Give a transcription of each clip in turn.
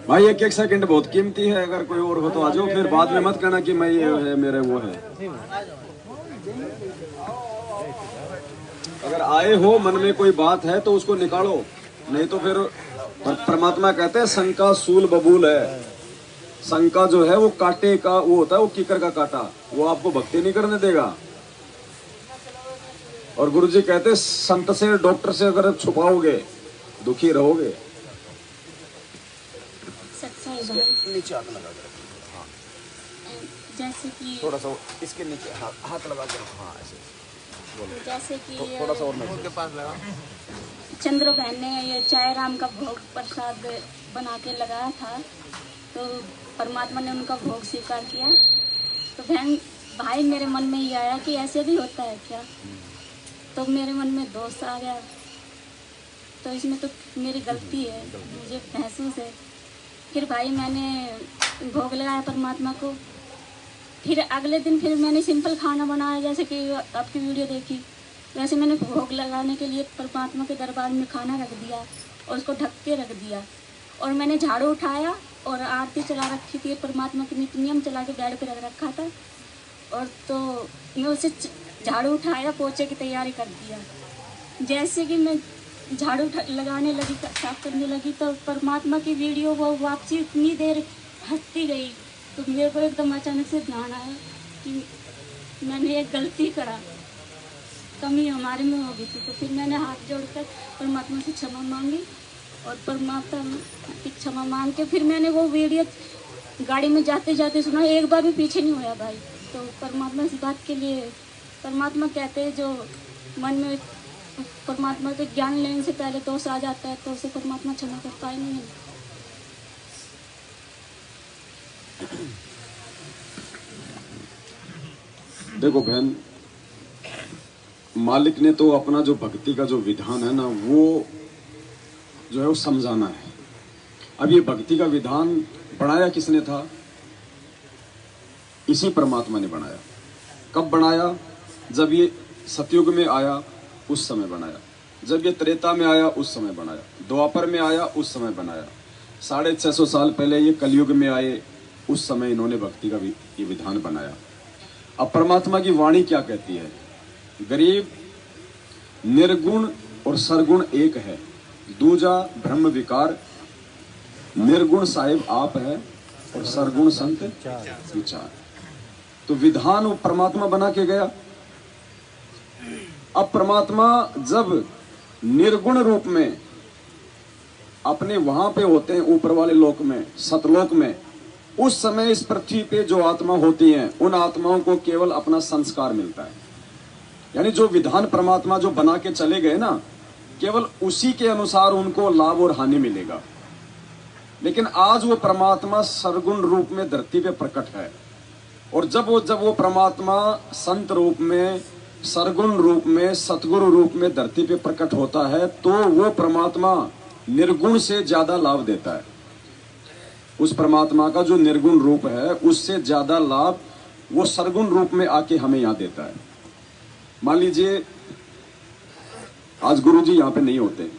भाई एक एक सेकंड बहुत कीमती है, अगर कोई और हो तो आ जाओ, फिर बाद में मत कहना कि मैं ये है मेरे वो है। अगर आए हो मन में कोई बात है तो उसको निकालो, नहीं तो फिर परमात्मा कहते हैं शंका सूल बबूल है। शंका जो है वो कांटे का वो होता है, वो कीकर का कांटा, वो आपको भक्ति नहीं करने देगा। और गुरुजी कहते हैं संत से डॉक्टर से अगर छुपाओगे दुखी रहोगे। नीचे हाथ लगा के हाँ, जैसे कि थोड़ा सा इसके नीचे हाथ लगा के हाँ ऐसे बोलो। जैसे कि थोड़ा सा और उनके पास लगा। चंद्र बहन ने ये चाय राम का भोग प्रसाद बना के लगाया था, तो परमात्मा ने उनका भोग स्वीकार किया। तो बहन भाई मेरे मन में ये आया कि ऐसे भी होता है क्या, तो मेरे मन में दोष आ गया। तो इसमें तो मेरी गलती है, मुझे महसूस है। फिर भाई मैंने भोग लगाया परमात्मा को। फिर अगले दिन फिर मैंने सिंपल खाना बनाया, जैसे कि आपकी वीडियो देखी वैसे मैंने भोग लगाने के लिए परमात्मा के दरबार में खाना रख दिया और उसको ढक के रख दिया। और मैंने झाड़ू उठाया और आरती चला रखी थी, परमात्मा की नित्य नियम चला के बेड पे रख रखा था। और तो मैं उसे झाड़ू उठाया, पोछे की तैयारी कर दिया। जैसे कि मैं झाड़ू लगाने लगी, साफ करने लगी, तो परमात्मा की वीडियो वो वापसी इतनी देर हटती गई। तो मेरे को एकदम अचानक से ध्यान आया कि मैंने एक गलती करा, कमी हमारे में हो गई थी। तो फिर मैंने हाथ जोड़कर परमात्मा से क्षमा मांगी और परमात्मा की क्षमा मांग के फिर मैंने वो वीडियो गाड़ी में जाते जाते सुना, एक बार भी पीछे नहीं हुआ भाई। तो परमात्मा इस बात के लिए, परमात्मा कहते हैं जो मन में परमात्मा के ज्ञान लेने से पहले दोष आ जाता है तो उसे परमात्मा क्षमा करता ही नहीं। देखो बहन, मालिक ने तो अपना जो भक्ति का जो विधान है ना, वो जो है वो समझाना है। अब ये भक्ति का विधान बनाया किसने था? इसी परमात्मा ने बनाया। कब बनाया? जब ये सतयुग में आया उस समय बनाया, जब ये त्रेता में आया उस समय बनाया, द्वापर में आया उस समय बनाया, 650 साल पहले ये कलयुग में आए उस समय इन्होंने भक्ति का ये विधान बनाया। अब परमात्मा की वाणी क्या कहती है? गरीब निर्गुण और सरगुण एक है, दूजा ब्रह्म विकार, निर्गुण साहिब आप है और सरगुण संत विचार। तो विधान वो परमात्मा बना के गया। अब परमात्मा जब निर्गुण रूप में अपने वहां पे होते हैं ऊपर वाले लोक में, सतलोक में, उस समय इस पृथ्वी पे जो आत्मा होती हैं उन आत्माओं को केवल अपना संस्कार मिलता है। यानी जो विधान परमात्मा जो बना के चले गए ना, केवल उसी के अनुसार उनको लाभ और हानि मिलेगा। लेकिन आज वो परमात्मा सरगुण रूप में धरती पे प्रकट है, और जब वो परमात्मा संत रूप में, सरगुण रूप में, सतगुरु रूप में धरती पे प्रकट होता है, तो वो परमात्मा निर्गुण से ज्यादा लाभ देता है। उस परमात्मा का जो निर्गुण रूप है उससे ज्यादा लाभ वो सरगुण रूप में आके हमें यहाँ देता है। मान लीजिए आज गुरुजी यहाँ पे नहीं होते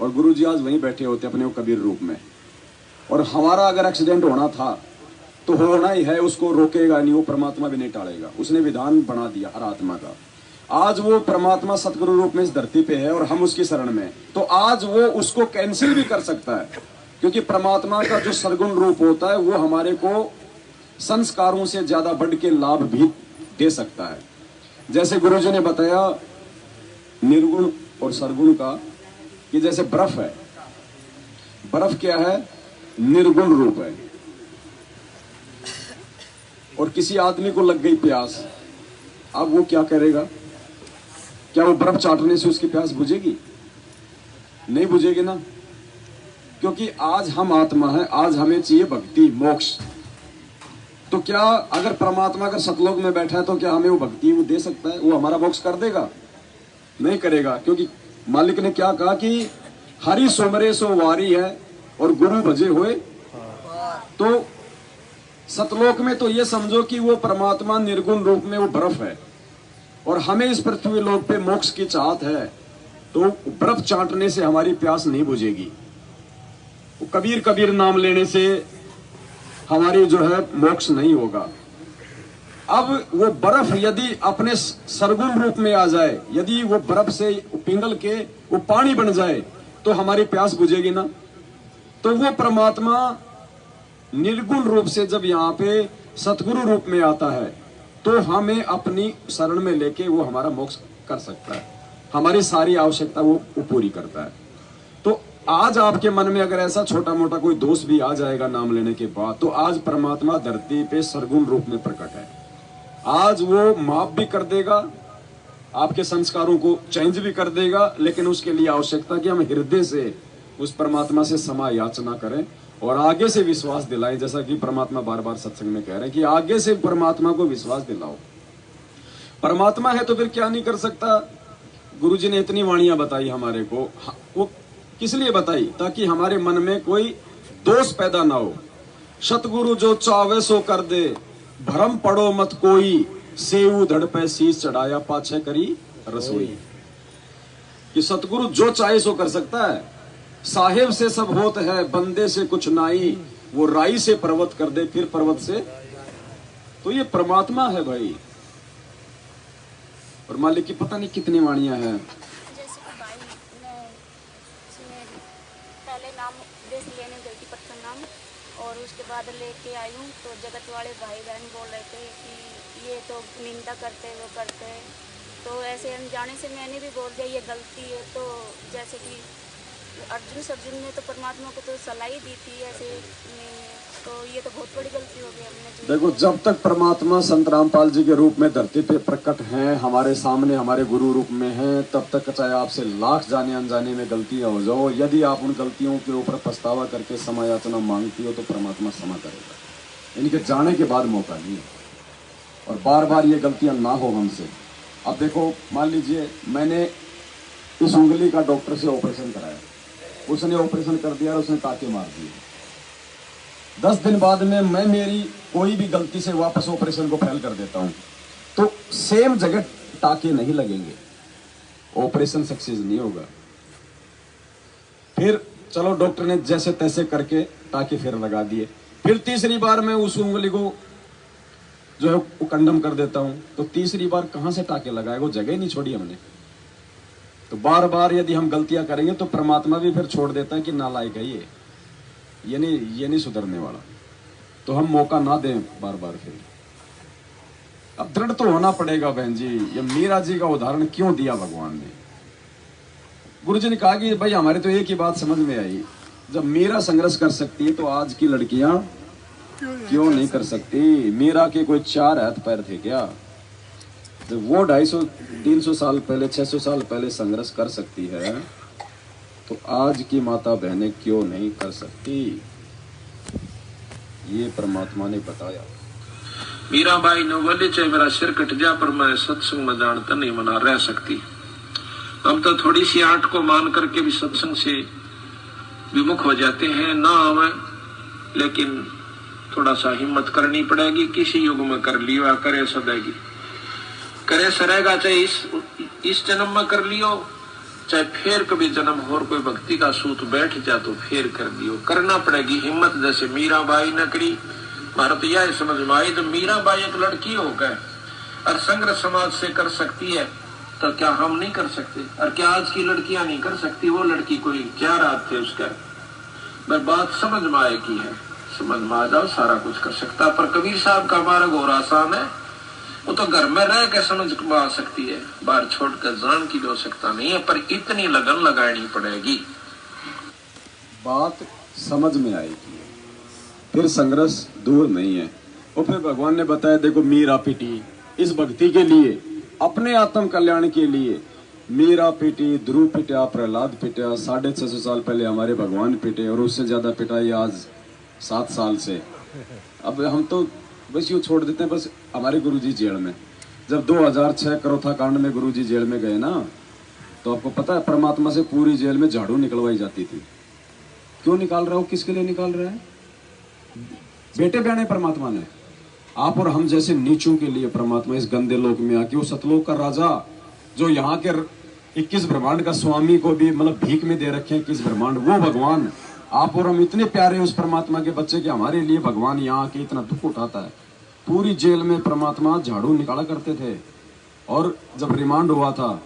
और गुरुजी आज वहीं बैठे होते अपने वो कबीर रूप में, और हमारा अगर एक्सीडेंट होना था तो होना ही है, उसको रोकेगा नहीं, वो परमात्मा भी नहीं टालेगा। उसने विधान बना दिया हर आत्मा का। आज वो परमात्मा सतगुरु रूप में इस धरती पे है और हम उसकी शरण में, तो आज वो उसको कैंसिल भी कर सकता है, क्योंकि परमात्मा का जो सरगुण रूप होता है वो हमारे को संस्कारों से ज्यादा बढ़ के लाभ भी दे सकता है। जैसे गुरुजी ने बताया निर्गुण और सरगुण का, कि जैसे बर्फ है, बर्फ क्या है? निर्गुण रूप है। और किसी आदमी को लग गई प्यास, अब वो क्या करेगा? क्या वो बर्फ चाटने से उसकी प्यास बुझेगी? नहीं बुझेगी ना, क्योंकि आज हम आत्मा है, आज हमें चाहिए भक्ति, मोक्ष। तो क्या अगर परमात्मा अगर सतलोक में बैठा है तो क्या हमें वो भक्ति वो दे सकता है? वो हमारा मोक्ष कर देगा? नहीं करेगा, क्योंकि मालिक ने क्या कहा कि हरि सुमरे सो वारी है और गुरु भजे हुए। तो सतलोक में तो ये समझो कि वो परमात्मा निर्गुण रूप में वो बर्फ है, और हमें इस पृथ्वी लोक पे मोक्ष की चाहत है, तो बर्फ चाटने से हमारी प्यास नहीं बुझेगी। कबीर कबीर नाम लेने से हमारी जो है मोक्ष नहीं होगा। अब वो बर्फ यदि अपने सरगुण रूप में आ जाए, यदि वो बर्फ से पिघल के वो पानी बन जाए तो हमारी प्यास बुझेगी ना। तो वो परमात्मा निर्गुण रूप से जब यहाँ पे सतगुरु रूप में आता है तो हमें अपनी शरण में लेके वो हमारा मोक्ष कर सकता है, हमारी सारी आवश्यकता वो पूरी करता है। तो आज आपके मन में अगर ऐसा छोटा मोटा कोई दोष भी आ जाएगा नाम लेने के बाद, तो आज परमात्मा धरती पे सरगुण रूप में प्रकट है। आज वो माफ भी कर देगा, आपके संस्कारों को चेंज भी कर देगा, लेकिन उसके लिए आवश्यकता कि हम हृदय से उस परमात्मा से क्षमा याचना करें और आगे से विश्वास दिलाएं। जैसा कि परमात्मा बार बार सत्संग में कह रहे हैं कि आगे से परमात्मा को विश्वास दिलाओ। परमात्मा है तो फिर क्या नहीं कर सकता। गुरुजी ने इतनी वाणियां बताई हमारे को, वो किस लिए बताई? ताकि हमारे मन में कोई दोष पैदा ना हो। सतगुरु जो चावे सो कर दे, भ्रम पड़ो मत कोई, सेऊ धड़ पे शीश चढ़ाया पाछे करी रसोई। कि सतगुरु जो चाहे सो कर सकता है। साहेब से सब होत है, बंदे से कुछ नाई, वो राई से पर्वत कर दे फिर पर्वत से। तो ये परमात्मा है भाई। और मालिक की पता नहीं कितनी वाणियां हैं। जैसे कि भाई मैं इसमें पहले नाम देश लेने गई थी पत्थर नाम, और उसके बाद लेके आई हूँ तो जगत वाले भाई बहन बोल रहे थे कि ये तो निंदा करते वो करते हैं। तो ऐसे अनजाने से मैंने भी बोल दिया ये गलती है। तो जैसे कि अर्जुन ने तो परमात्मा को तो सलाह ही दी थी ऐसे में, तो ये तो बहुत बड़ी गलती हो गई हमने। देखो, जब तक परमात्मा संत रामपाल जी के रूप में धरती पे प्रकट हैं, हमारे सामने हमारे गुरु रूप में हैं, तब तक चाहे आपसे लाख जाने अनजाने में गलतियां हो जाओ, यदि आप उन गलतियों के ऊपर पछतावा करके क्षमा याचना मांगती हो तो परमात्मा क्षमा करेगा। इनके जाने के बाद मौका नहीं है, और बार बार ये गलतियां ना हो हमसे। अब देखो, मान लीजिए मैंने इस उंगली का डॉक्टर से ऑपरेशन कराया, उसने ऑपरेशन कर दिया और उसने टाके मार दिए। 10 दिन बाद में मैं मेरी कोई भी गलती से वापस ऑपरेशन को फेल कर देता हूं तो सेम जगह टाके नहीं लगेंगे, ऑपरेशन सक्सेस नहीं होगा। फिर चलो डॉक्टर ने जैसे तैसे करके टाके फिर लगा दिए, फिर तीसरी बार मैं उस उंगली को जो है वो कंडम कर देता हूं, तो तीसरी बार कहां से टाके लगाएगा, वो जगह ही नहीं छोड़ी हमने। तो बार बार यदि हम गलतियां करेंगे तो परमात्मा भी फिर छोड़ देता है कि नालायक है ये नहीं सुधरने वाला। तो हम मौका ना दें बार बार। फिर अब दृढ़ तो होना पड़ेगा बहन जी। ये मीरा जी का उदाहरण क्यों दिया भगवान ने? गुरु जी ने कहा कि भाई हमारे तो एक ही बात समझ में आई, जब मीरा संघर्ष कर सकती है तो आज की लड़कियां क्यों नहीं कर सकती? मीरा के कोई 4 हाथ पैर थे क्या? जब वो 250-300 साल पहले 600 साल पहले संघर्ष कर सकती है तो आज की माता बहनें क्यों नहीं कर सकती? ये परमात्मा ने बताया। मीराबाई ने बोले चाहे मेरा सिर कट जा पर मैं सत्संग में जानता नहीं मना रह सकती। अब तो थोड़ी सी आंट को मान करके भी सत्संग से विमुख हो जाते हैं ना हमें, लेकिन थोड़ा सा हिम्मत करनी पड़ेगी। किसी युग में कर लियो करे सदेगी, करे सरेगा, चाहे इस जन्म में कर लियो, चाहे फिर कभी जन्म और कोई भक्ति का सूत बैठ जा तो फिर कर लियो। करना पड़ेगी हिम्मत, जैसे मीराबाई ने करी। भारत यह समझ में आई, तो मीराबाई एक लड़की हो गए और संग्रह समाज से कर सकती है तो क्या हम नहीं कर सकते? और क्या आज की लड़कियां नहीं कर सकती? वो लड़की कोई क्या रात थे उसका? मैं बात समझ में आए की है, समझ में आ जाओ सारा कुछ कर सकता। पर कबीर साहब का मार्ग और आसान है, वो तो घर में रह के समझ आ सकती है, बाहर छोड़कर जान की हो सकता नहीं है, पर इतनी लगन लगानी पड़ेगी। बात समझ में आएगी, फिर संघर्ष दूर नहीं है। और फिर भगवान ने बताया, देखो मीरा पिटी इस भक्ति के लिए, अपने आत्म कल्याण के लिए। मीरा पिटी, ध्रुव पिटा, प्रहलाद पिटा, 650 साल पहले हमारे भगवान पिटे, और उससे ज्यादा पिटाई आज 7 साल से। अब हम तो बस यूँ छोड़ देते हैं। बस हमारे गुरुजी जेल में, जब 2006 करोथा कांड में गुरुजी जेल में गए ना, तो आपको पता है परमात्मा से पूरी जेल में झाड़ू निकलवाई जाती थी। क्यों निकाल रहा हो? किसके लिए निकाल रहा है? बेटे बहने परमात्मा ने, आप और हम जैसे नीचों के लिए परमात्मा इस गंदे लोक में आके, वो सतलोक का राजा जो यहाँ के 21 ब्रह्मांड का स्वामी को भी मतलब भीख में दे रखे हैं 21 ब्रह्मांड, वो भगवान आप और हम इतने प्यारे उस परमात्मा के बच्चे कि हमारे लिए भगवान यहाँ के इतना दुख उठाता है। पूरी जेल में परमात्मा झाड़ू निकाला करते थे, और जब रिमांड हुआ था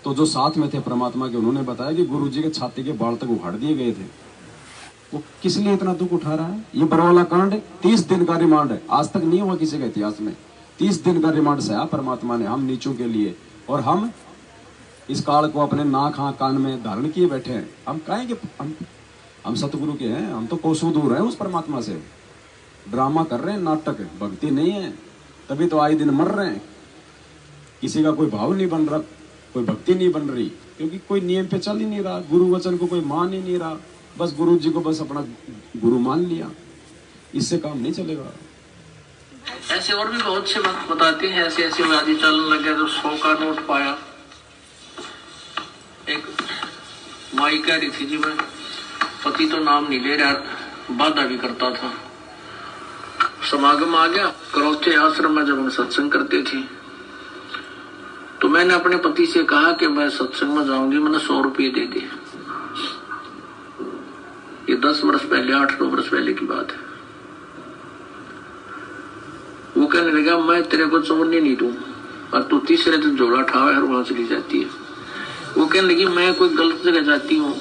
तो जो साथ में थे परमात्मा के, उन्होंने बताया कि गुरुजी के छाती के बाल तक उखाड़ दिए गए थे। वो किस लिए इतना दुख उठा रहा है? ये बरवाला कांड 30 दिन का रिमांड है, आज तक नहीं हुआ किसी के इतिहास में। 30 दिन का रिमांड सहा परमात्मा ने हम नीचों के लिए, और हम इस काल को अपने नाक हाँ कान में धारण किए बैठे हैं। हम काहे के हम सतगुरु के हैं, हम तो कोसों दूर हैं उस परमात्मा से। ड्रामा कर रहे हैं, नाटक, भक्ति नहीं है, तभी तो आए दिन मर रहे हैं। किसी का कोई भाव नहीं बन रहा, कोई भक्ति नहीं बन रही, क्योंकि कोई नियम पे चल ही नहीं रहा, गुरु वचन को कोई मान ही नहीं रहा, बस गुरु जी को बस अपना गुरु मान लिया। इससे काम नहीं चलेगा। ऐसे और भी बहुत से बात बताते हैं, ऐसे ऐसे व्याधि चलने लगे तो 100 का नोट पाया। एक माई कह रही थी जी मैं पति तो नाम नहीं ले रहा, बाधा भी करता था। समागम आ गया, करौचे आश्रम में जब हम सत्संग करते थे तो मैंने अपने पति से कहा कि मैं सत्संग में जाऊंगी, मैंने 100 रुपये दे दे। ये 10 वर्ष पहले, 8-9 वर्ष पहले की बात है। वो कहने लगा मैं तेरे को छोड़ने नहीं दूं, और तू तीसरे दिन जोड़ा ठावे और वहां चली जाती है। वो कहने लगी मैं कोई गलत जगह जाती हूँ,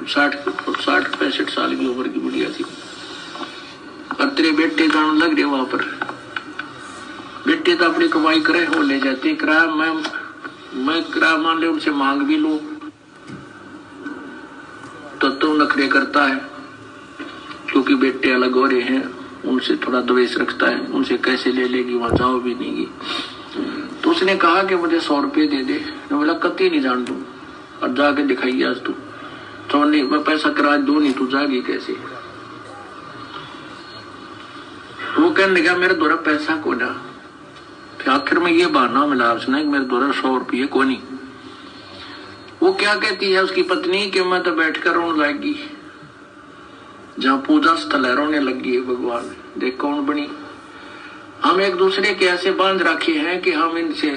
60-65 साल की उम्र की बुढ़िया थी, और तेरे बेटे जाने लग रहे वहां पर। बेटे तो अपनी कमाई करे वो ले जाते किराया, मैं किराया मान ले उनसे मांग भी लूं तो नखरे करता है, क्योंकि बेटे अलग हो रहे हैं, उनसे थोड़ा द्वेष रखता है, उनसे कैसे ले लेगी, वहां जाओ भी नहीं। तो उसने कहा कि मुझे 100 रुपये दे दे। मैं बोला कत्ती नहीं जान दूं, और जाके दिखाई आज तू तो नहीं, मैं पैसा किराया दूं नहीं, तू जागी कैसे? वो कहने लगा मेरे द्वारा पैसा को ना। फिर आखिर में ये बहाना मिला उसने कि मेरे द्वारा 100 रुपये को नहीं। वो क्या कहती है उसकी पत्नी कि मैं तो बैठकर रोने लगी, जहां पूजा स्थल है रोने लगी है भगवान, देख कौन बनी। हम एक दूसरे के ऐसे बांध रखे हैं कि हम इनसे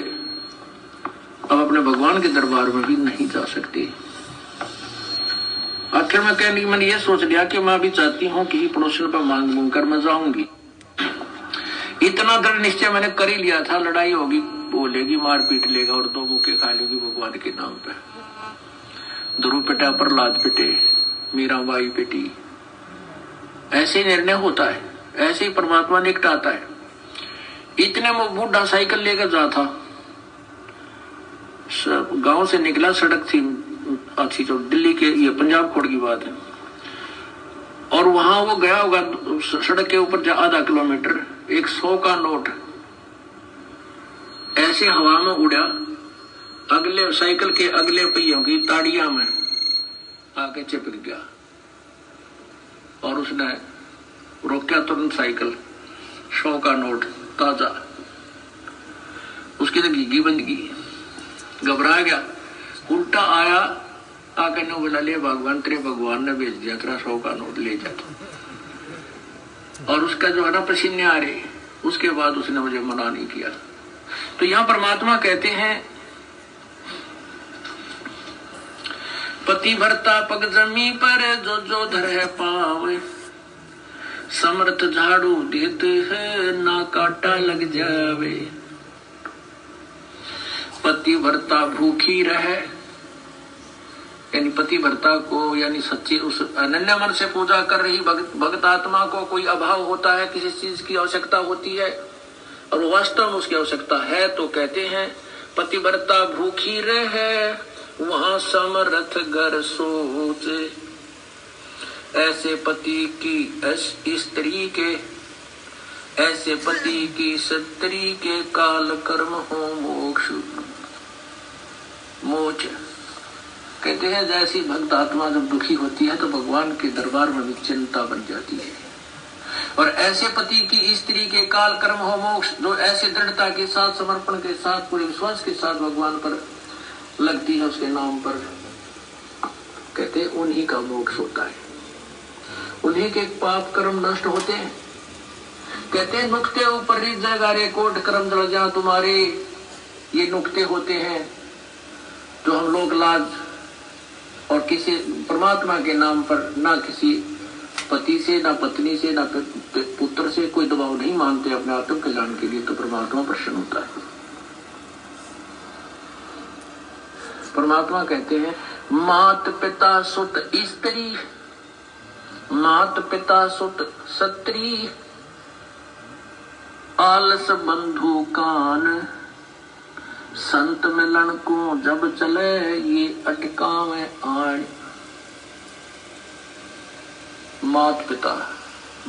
अब अपने भगवान के दरबार में भी नहीं जा सकते। आखिर में कहने की मैंने ये सोच लिया कि मैं अभी चाहती हूँ कि पड़ोसन पर मांग मूंग कर मैं जाऊंगी। इतना दृढ़ निश्चय मैंने कर ही लिया था, लड़ाई होगी, बोलेगी, मार पीट लेगा और 2 मुक्के खा लेगी भगवान के नाम पे। ध्रुव पिटा, प्रहलाद पिटे, मीराबाई पिटी, ऐसे निर्णय होता है, ऐसे ही परमात्मा निकटाता है। इतने में बूढ़ा साइकिल लेकर जा था, गांव से निकला, सड़क थी अच्छी, जो दिल्ली के, ये पंजाब खोड़ की बात है, और वहां वो गया होगा सड़क के ऊपर 0.5 किलोमीटर, एक 100 का नोट ऐसे हवा में उड़ा, अगले साइकिल के अगले पहियों की ताड़िया में आके चिपक गया, और उसने रोका तुरंत साइकिल। 100 का नोट ताजा, उसकी तो घीगी बन गई, घबरा गया, उल्टा आया, आकर ने बोला ले भगवान, तेरे भगवान ने भेज दिया, तेरा 100 का नोट ले जाता। और उसका जो है ना पसीने आ रहे, उसके बाद उसने मुझे मना नहीं किया। तो यहाँ परमात्मा कहते हैं पति भरता पग जमी पर जो जो धर है पावे, समर्थ झाड़ू देते है ना काटा लग जावे। पति भरता भूखी रहे, यानी पति भरता को, यानी सच्ची उस अनन्य मन से पूजा कर रही भक्त आत्मा को कोई अभाव होता है, किसी चीज की आवश्यकता होती है और वास्तव में उसकी आवश्यकता है, तो कहते हैं पति भरता भूखी रहे वहां समर्थ घर सोचे। ऐसे पति की स्त्री के, ऐसे पति की स्त्री के काल कर्म हो मोक्ष मोच। कहते हैं जैसी भक्त आत्मा जब दुखी होती है तो भगवान के दरबार में भी चिंता बन जाती है, और ऐसे पति की स्त्री के काल कर्म हो मोक्ष, जो ऐसे दृढ़ता के साथ, समर्पण के साथ, पूरे विश्वास के साथ भगवान पर लगती है, उसके नाम पर, कहते हैं उन्हीं का मोक्ष होता है, उन्हीं के पाप कर्म नष्ट होते हैं। कहते हैं नुक्ते ऊपर रिज जगारे कोट कर्म जल जा तुम्हारे, ये नुक्ते होते हैं जो हम लोग लाज और किसी परमात्मा के नाम पर ना किसी पति से, ना पत्नी से, ना पुत्र से कोई दबाव नहीं मानते अपने आत्म कल्याण के लिए, तो परमात्मा प्रसन्न होता है। परमात्मा कहते हैं मात पिता सुत स्त्री, मात पिता सुत सत्री, आलस बंधु कान, संत मिलन को जब चले ये अटकावे आण। मात पिता,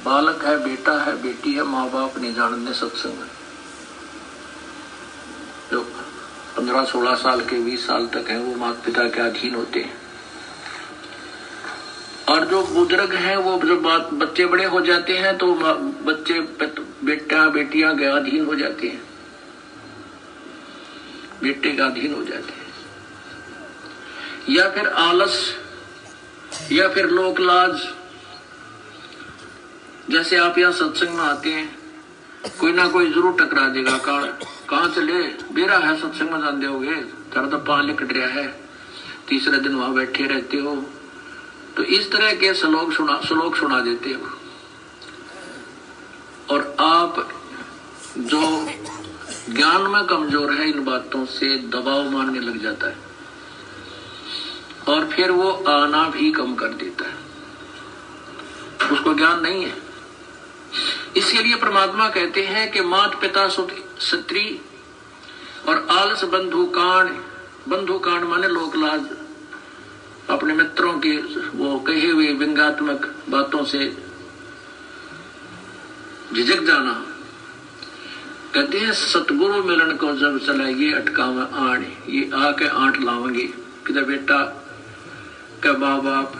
बालक है, बेटा है, बेटी है, माँ बाप नहीं जानते सत्संग में। जो 15-16 साल के 20 साल तक है वो माता पिता के अधीन होते हैं, और जो बुजुर्ग हैं वो जब बच्चे बड़े हो जाते हैं तो बच्चे बेटा बेटियां के अधीन हो जाते हैं, बेटे का अधीन हो जाते हैं, या फिर आलस, या फिर लोक लाज। जैसे आप यहाँ सत्संग में आते हैं, कोई ना कोई जरूर टकरा देगा, कहाँ चले, बेरा है सत्संग में जान दोगे, तेरा तो पाले कट रहा है, तीसरे दिन वहां बैठे रहते हो, तो इस तरह के श्लोक सुना देते हो। और आप जो ज्ञान में कमजोर है, इन बातों से दबाव मानने लग जाता है, और फिर वो आना भी कम कर देता है, उसको ज्ञान नहीं है। इसके लिए परमात्मा कहते हैं कि मात पिता सुत स्त्री और आलस बंधु काण। बंधु काण माने लोक लाज, अपने मित्रों के वो कहे हुए व्यंग्यात्मक बातों से झिझक जाना। कहते हैं सतगुरु मिलन को जब चलाइए अटकावा आण, ये आके आंट लावेंगे कि बेटा क्या माँ बाप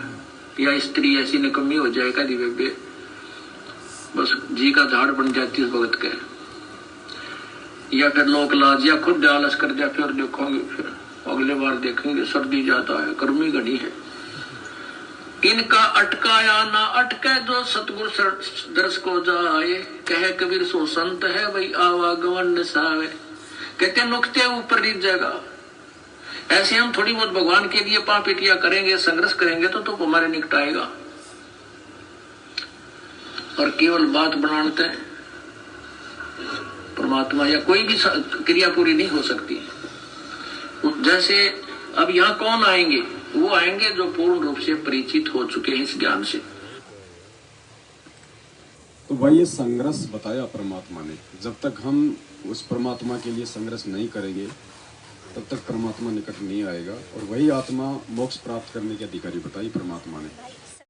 या स्त्री ऐसी निकम्मी हो जाए कभी बेबे, बस जी का झाड़ बन जाती है भगत के, या फिर लोक लाज, या खुद आलस कर दिया, फिर देखोगे, फिर अगले बार देखेंगे, सर्दी ज्यादा है, गर्मी घनी है। इनका अटकाया ना अटके जो सतगुरु दर्श को जाए, कहे कबीर सो संत है वही आवागमन निसावे। कहते नुकते ऊपर रीत जाएगा। ऐसे हम थोड़ी बहुत भगवान के लिए पापिटिया करेंगे, संघर्ष करेंगे तो हमारे निकट आएगा, और केवल बात बनाते हैं परमात्मा या कोई भी क्रिया पूरी नहीं हो सकती। जैसे अब यहाँ कौन आएंगे, वो आएंगे जो पूर्ण रूप से परिचित हो चुके हैं इस ज्ञान से। तो वही ये संघर्ष बताया परमात्मा ने, जब तक हम उस परमात्मा के लिए संघर्ष नहीं करेंगे तब तक परमात्मा निकट नहीं आएगा, और वही आत्मा मोक्ष प्राप्त करने के अधिकारी बताई परमात्मा ने।